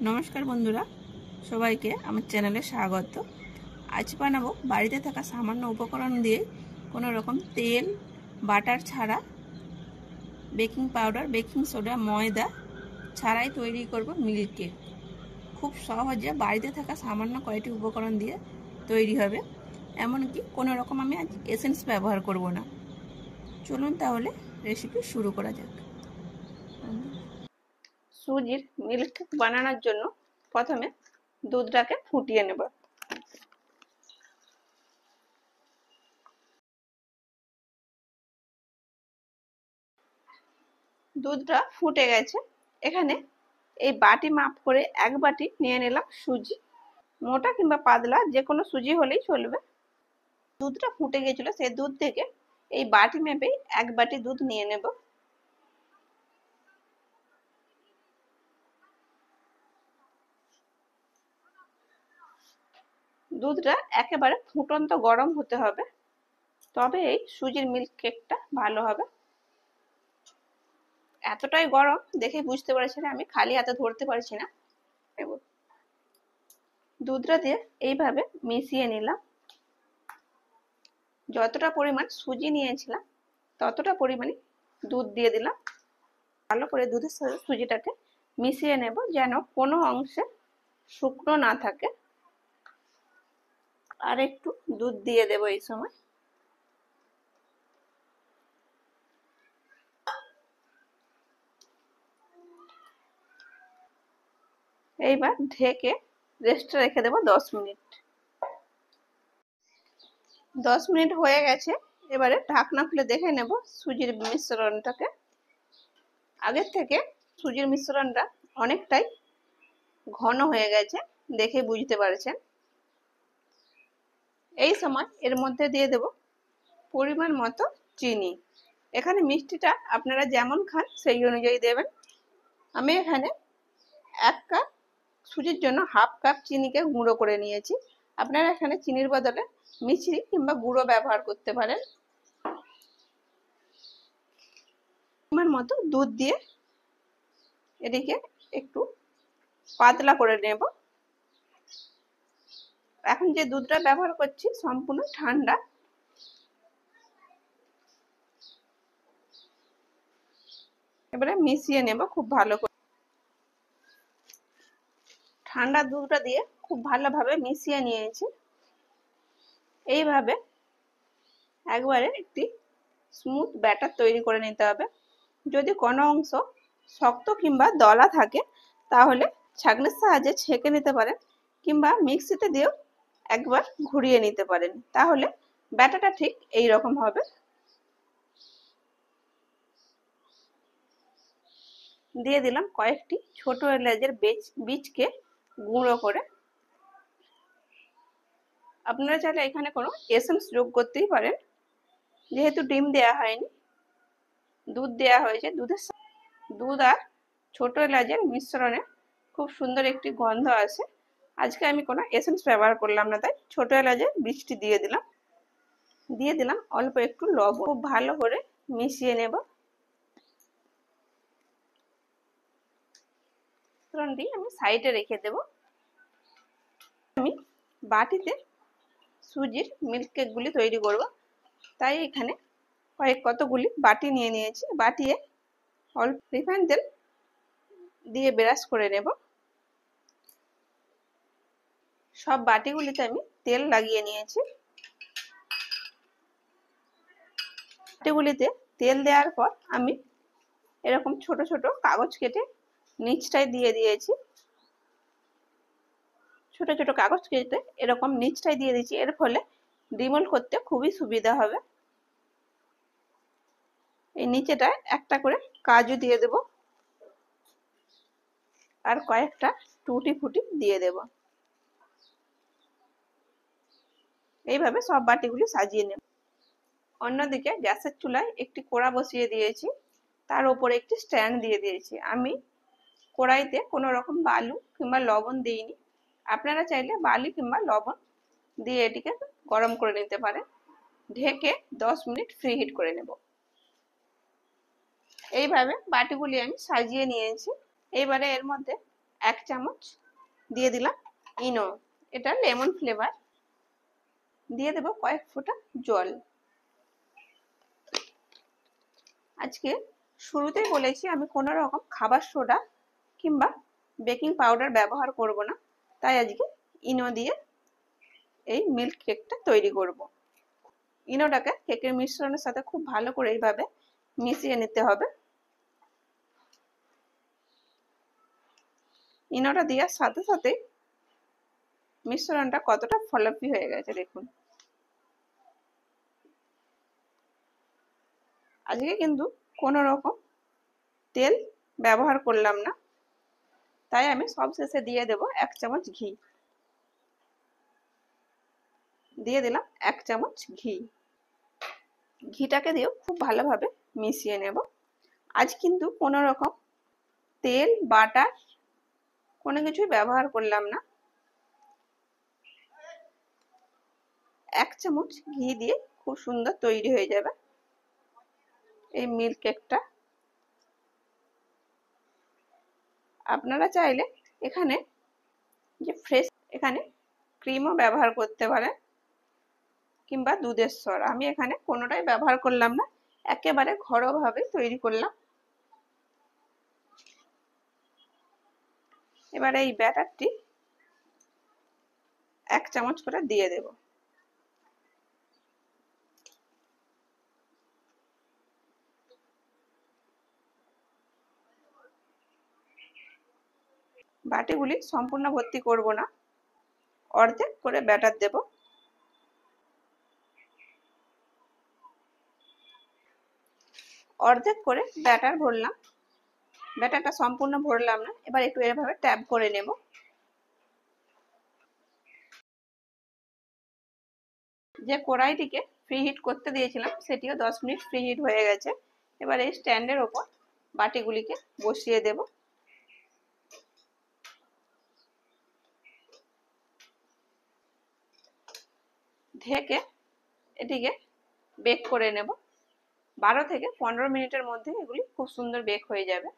नमस्कार बंधुरा सबाइके आमार चैनेले स्वागत। आज बानाबो बाड़ीते थाका सामान्य उपकरण दिए कोनो रकम तेल बाटार छाड़ा बेकिंग पाउडार बेकिंग सोडा मयदा छाड़ाई तैरी करब मिल्क केक। खूब सहजे बाड़ीते थाका सामान्य कयेकटी उपकरण दिए तैरी हबे, एमनकि कोनो रकम आमि आज एसेंस व्यवहार करब ना। चलुन ताहले रेसिपि शुरू करा जाक। সুজির মিল্ক কেক বানানোর জন্য প্রথমে দুধটাকে ফুটিয়ে নেব। দুধটা ফুটে গেছে, এখানে এই বাটি মাপ করে এক বাটি নিয়ে নিলাম সুজি। মোটা কিংবা পাতলা যে কোনো সুজি হলেই চলবে। দুধটা ফুটে গিয়েছিল, সেই দুধ থেকে এই বাটি মেপেই এক বাটি দুধ নিয়ে নেব। দুধটা একেবারে ফুটন্ত গরম হতে হবে, তবে এই সুজির মিল্ক কেকটা ভালো হবে। এতটাই গরম দেখে বুঝতে পারছেন আমি খালি হাতে ধরতে পারছি না। দুধটা দিয়ে এইভাবে মিশিয়ে নিলাম। যতটা পরিমাণ সুজি নিয়েছিলাম ততটা পরিমাণে দুধ দিয়ে দিলাম। ভালো করে দুধের সাথে সুজিটাকে মিশিয়ে নেব যেন কোনো অংশে শুকনো না থাকে। আর একটু দুধ দিয়ে দেব এই সময়। এইবার ঢেকে রেস্টে রেখে দেব 10 মিনিট। 10 মিনিট হয়ে গেছে, এবারে ঢাকনা খুলে দেখে নেব সুজির মিশ্রণটাকে। আগের থেকে সুজির মিশ্রণটা অনেকটাই ঘন হয়ে গেছে, দেখে বুঝতে পারছেন। এই সময় এর মধ্যে দিয়ে দেব পরিমাণ মতো চিনি। এখানে মিষ্টিটা আপনারা যেমন খান সেই অনুযায়ী দেবেন। আমি এখানে 1 কাপ সুজির জন্য হাফ কাপ চিনিকে গুঁড়ো করে নিয়েছি। আপনারা এখানে চিনির বদলে মিছরি কিংবা গুঁড়ো ব্যবহার করতে পারেন। পরিমাণ মতো দুধ দিয়ে এদিকে একটু পাতলা করে নেব। এখন যে দুধটা ব্যবহার করছি সম্পূর্ণ ঠান্ডা। এবারে মিশিয়ে নেব খুব ভালো করে। ঠান্ডা দুধটা দিয়ে খুব ভালোভাবে মিশিয়ে নিয়েছি। এইভাবে একবারে একটি স্মুথ ব্যাটার তৈরি করে নিতে হবে। যদি কোনো অংশ শক্ত কিংবা দলা থাকে তাহলে ছাঁকনির সাহায্যে ছেঁকে নিতে পারেন, কিংবা মিক্সিতে দিয়েও একবার ঘুরিয়ে নিতে পারেন, তাহলে ব্যাটারটা ঠিক এই রকম হবে। দিয়ে দিলাম কয়েকটি ছোট এলাচের বীজকে গুঁড়ো করে। আপনারা চাইলে এখানে কোনো এসেন্স যোগ করতেই পারেন। যেহেতু ডিম দেয়া হয়নি, দুধ দেয়া হয়েছে, দুধ আর ছোট এলাচের মিশ্রণে খুব সুন্দর একটি গন্ধ আসে। আজকে আমি কোনো এসেন্স ব্যবহার করলাম না, তাই ছোট এলাচের বীজটি দিয়ে দিলাম অল্প একটু লবণ। খুব ভালো করে মিশিয়ে নেব। মিশ্রণটি আমি সাইডে রেখে দেব। আমি বাটিতে সুজির মিল্ক কেকগুলি তৈরি করব, তাই এখানে কতগুলি বাটি নিয়ে নিয়েছি। বাটিয়ে অল্প রিফাইন তেল দিয়ে ব্রাশ করে নেব। সব বাটিগুলিতে আমি তেল লাগিয়ে নিয়েছি। বাটিগুলিতে তেল দেওয়ার পর আমি এরকম ছোট ছোট কাগজ কেটে নিচটায় দিয়ে দিয়েছি। ছোট ছোট কাগজ কেটে এরকম নিচটায় দিয়ে দিয়েছি, এর ফলে ডিমোল্ড করতে খুবই সুবিধা হবে। এই নিচেটায় একটা করে কাজু দিয়ে দেব আর কয়েকটা টুটি ফুটি দিয়ে দেব। এইভাবে সব বাটিগুলি সাজিয়ে নেব। অন্যদিকে গ্যাসের চুলায় একটি কড়া বসিয়ে দিয়েছি, তার উপরে একটি স্ট্যান্ড দিয়ে দিয়েছি। আমি কড়াইতে কোনো রকম বালু কিংবা লবণ দিইনি। আপনারা চাইলে বালি কিংবা লবণ দিয়ে এটিকে গরম করে নিতে পারেন। ঢেকে 10 মিনিট ফ্রি হিট করে নেব। এইভাবে বাটিগুলি আমি সাজিয়ে নিয়েছি। এইবারে এর মধ্যে 1 চামচ দিয়ে দিলাম ইনো, এটা লেমন ফ্লেভার। দিয়ে দেব কয়েক ফোঁটা জল। আজকে শুরুতেই বলেছি আমি কোনো রকম খাবার সোডা কিংবা বেকিং পাউডার ব্যবহার করব না, তাই আজকে ইনো দিয়ে এই মিল্ক কেকটা তৈরি করব। ইনোটাকে কেকের মিশ্রণের সাথে খুব ভালো করে এইভাবে মিশিয়ে নিতে হবে। ইনোটা দেওয়ার সাথে সাথে মিশ্রণটা কতটা ফ্লাফি হয়ে গেছে দেখুন। আজকে কিন্তু কোনো রকম তেল ব্যবহার করলাম না, তাই আমি সব শেষে দিয়ে দেব 1 চামচ ঘি। দিয়ে দিলাম 1 চামচ ঘি। ঘিটাকে দিয়েও খুব ভালোভাবে মিশিয়ে নেব। আজ কিন্তু কোনো রকম তেল বাটার কোনো কিছুই ব্যবহার করলাম না। 1 চামচ ঘি দিয়ে খুব সুন্দর তৈরি হয়ে যাবে এই মিল্ক কেকটা। আপনারা চাইলে এখানে যে ফ্রেশ এখানে ক্রিমও ব্যবহার করতে পারেন কিংবা দুধের সর। আমি এখানে কোনোটাই ব্যবহার করলাম না, একেবারে ঘরোয়াভাবে তৈরি করলাম। এবারে এই ব্যাটারটি 1 চামচ করে দিয়ে দেব। বাটিগুলি সম্পূর্ণ ভর্তি করব না, অর্ধেক করে ব্যাটার দেব। অর্ধেক করে ব্যাটার ভরলাম, ব্যাটারটা সম্পূর্ণ ভরলাম না। এবার একটু এভাবে ট্যাপ করে নেব। যে কড়াইটিকে প্রিহিট করতে দিয়েছিলাম সেটিও 10 মিনিট প্রিহিট হয়ে গেছে। এবার এই স্ট্যান্ডের ওপর বাটিগুলিকে বসিয়ে দেব। ঢেকে এটিকে বেক করে নেব। 12 থেকে 15 মিনিটের মধ্যে এগুলি খুব সুন্দর বেক হয়ে যাবে।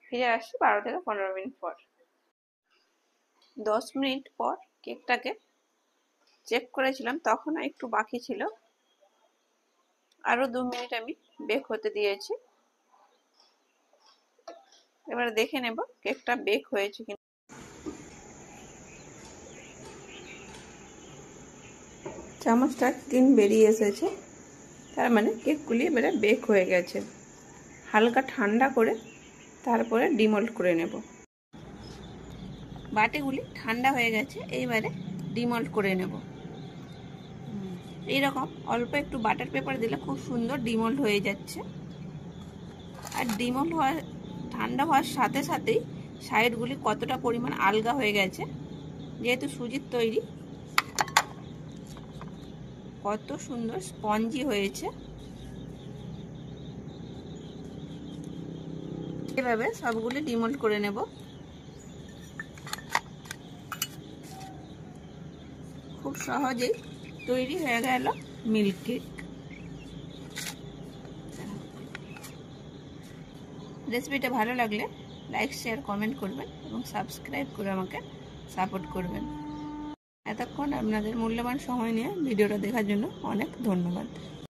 ফিরে আসছি 12 থেকে 15 মিনিট পর। 10 মিনিট পর কেকটাকে চেক করেছিলাম, তখন একটু বাকি ছিল। আরো 2 মিনিট আমি বেক হতে দিয়েছি। এবার দেখে নেব কেকটা বেক হয়েছে কিনা। চামচটা ক্লিন বেরিয়ে এসেছে, তার মানে কেকগুলি এবারে বেক হয়ে গেছে। হালকা ঠান্ডা করে তারপরে ডিমোল্ড করে নেব। বাটিগুলি ঠান্ডা হয়ে গেছে, এইবারে ডিমোল্ড করে নেব। এইরকম অল্প একটু বাটার পেপার দিলে খুব সুন্দর ডিমোল্ড হয়ে যাচ্ছে। আর ডিমোল্ড হওয়ার ঠান্ডা হওয়ার সাথে সাথেই সাইডগুলি কতটা পরিমাণ আলগা হয়ে গেছে, যেহেতু সুজির তৈরি কত সুন্দর স্পঞ্জি হয়েছে। এভাবে সবগুলি ডিমোল্ড করে নেব। খুব সহজেই তৈরি হয়ে গেল মিল্ক কেক। রেসিপিটা ভালো লাগলে লাইক শেয়ার কমেন্ট করবেন এবং সাবস্ক্রাইব করে আমাকে সাপোর্ট করবেন। এতক্ষণ আপনাদের মূল্যবান সময় নিয়ে ভিডিওটা দেখার জন্য অনেক ধন্যবাদ।